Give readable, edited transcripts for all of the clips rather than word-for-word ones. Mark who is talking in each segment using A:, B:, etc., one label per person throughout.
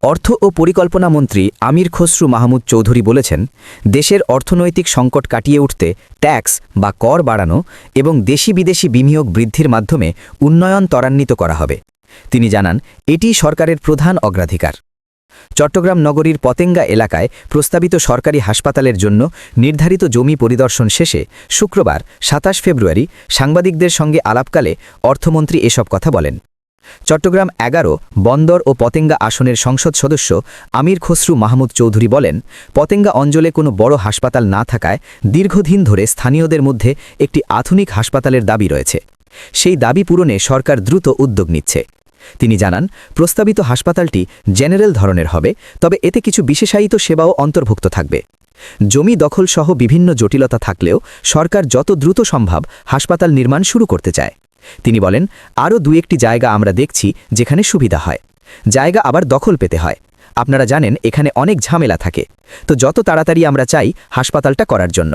A: অর্থ ও পরিকল্পনা মন্ত্রী আমির খসরু মাহমুদ চৌধুরী বলেছেন, দেশের অর্থনৈতিক সংকট কাটিয়ে উঠতে ট্যাক্স বা কর বাড়ানো এবং দেশি বিদেশি বিনিয়োগ বৃদ্ধির মাধ্যমে উন্নয়ন ত্বরান্বিত করা হবে। তিনি জানান, এটিই সরকারের প্রধান অগ্রাধিকার। চট্টগ্রাম নগরীর পতেঙ্গা এলাকায় প্রস্তাবিত সরকারি হাসপাতালের জন্য নির্ধারিত জমি পরিদর্শন শেষে শুক্রবার ২৭ ফেব্রুয়ারি সাংবাদিকদের সঙ্গে আলাপকালে অর্থমন্ত্রী এসব কথা বলেন। চট্টগ্রাম ১১ বন্দর ও পতেঙ্গা আসনের সংসদ সদস্য আমির খসরু মাহমুদ চৌধুরী বলেন, পতেঙ্গা অঞ্চলে কোনো বড় হাসপাতাল না থাকায় দীর্ঘদিন ধরে স্থানীয়দের মধ্যে একটি আধুনিক হাসপাতালের দাবি রয়েছে। সেই দাবি পূরণে সরকার দ্রুত উদ্যোগ নিচ্ছে। তিনি জানান, প্রস্তাবিত হাসপাতালটি জেনারেল ধরনের হবে, তবে এতে কিছু বিশেষায়িত সেবাও অন্তর্ভুক্ত থাকবে। জমি দখলসহ বিভিন্ন জটিলতা থাকলেও সরকার যত দ্রুত সম্ভব হাসপাতাল নির্মাণ শুরু করতে চায়। তিনি বলেন, আরও দু-একটি জায়গা আমরা দেখছি যেখানে সুবিধা হয়, জায়গা আবার দখল পেতে হয়। আপনারা জানেন এখানে অনেক ঝামেলা থাকে, তো যত তাড়াতাড়ি আমরা চাই হাসপাতালটা করার জন্য।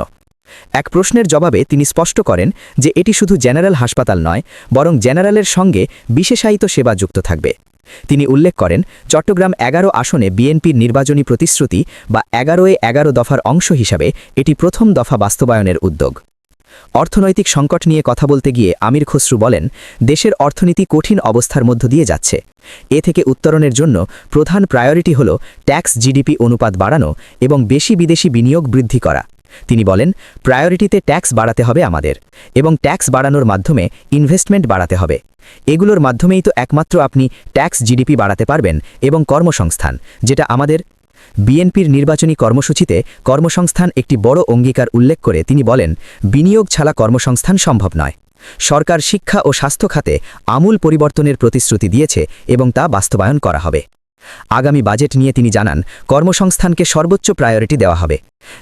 A: এক প্রশ্নের জবাবে তিনি স্পষ্ট করেন যে এটি শুধু জেনারেল হাসপাতাল নয়, বরং জেনারেলের সঙ্গে বিশেষায়িত সেবা যুক্ত থাকবে। তিনি উল্লেখ করেন, চট্টগ্রাম ১১ আসনে বিএনপির নির্বাচনী প্রতিশ্রুতি বা ১১-১ দফার অংশ হিসাবে এটি প্রথম দফা বাস্তবায়নের উদ্যোগ। অর্থনৈতিক সংকট নিয়ে কথা বলতে গিয়ে আমির খসরু বলেন, দেশের অর্থনীতি কঠিন অবস্থার মধ্য দিয়ে যাচ্ছে। এ থেকে উত্তরণের জন্য প্রধান প্রায়োরিটি হল ট্যাক্স জিডিপি অনুপাত বাড়ানো এবং বেশি বিদেশি বিনিয়োগ বৃদ্ধি করা। তিনি বলেন, প্রায়োরিটিতে ট্যাক্স বাড়াতে হবে আমাদের, এবং ট্যাক্স বাড়ানোর মাধ্যমে ইনভেস্টমেন্ট বাড়াতে হবে। এগুলোর মাধ্যমেই তো একমাত্র আপনি ট্যাক্স জিডিপি বাড়াতে পারবেন এবং কর্মসংস্থান, যেটা আমাদের। বিএনপির নির্বাচনী কর্মসূচিতে কর্মসংস্থান একটি বড় অঙ্গীকার উল্লেখ করে তিনি বলেন, বিনিয়োগ ছাড়া কর্মসংস্থান সম্ভব নয়। সরকার শিক্ষা ও স্বাস্থ্য খাতে আমূল পরিবর্তনের প্রতিশ্রুতি দিয়েছে এবং তা বাস্তবায়ন করা হবে। আগামী বাজেট নিয়ে তিনি জানান, কর্মসংস্থানকে সর্বোচ্চ প্রায়োরিটি দেওয়া হবে।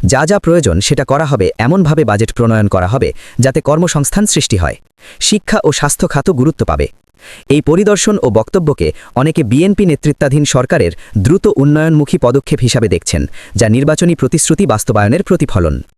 A: যা যা প্রয়োজন সেটা করা হবে, এমনভাবে বাজেট প্রণয়ন করা হবে যাতে কর্মসংস্থান সৃষ্টি হয়। শিক্ষা ও স্বাস্থ্য খাতও গুরুত্ব পাবে। এই পরিদর্শন ও বক্তব্যকে অনেকে বিএনপি নেতৃত্বাধীন সরকারের দ্রুত উন্নয়নমুখী পদক্ষেপ হিসাবে দেখছেন, যা নির্বাচনী প্রতিশ্রুতি বাস্তবায়নের প্রতিফলন।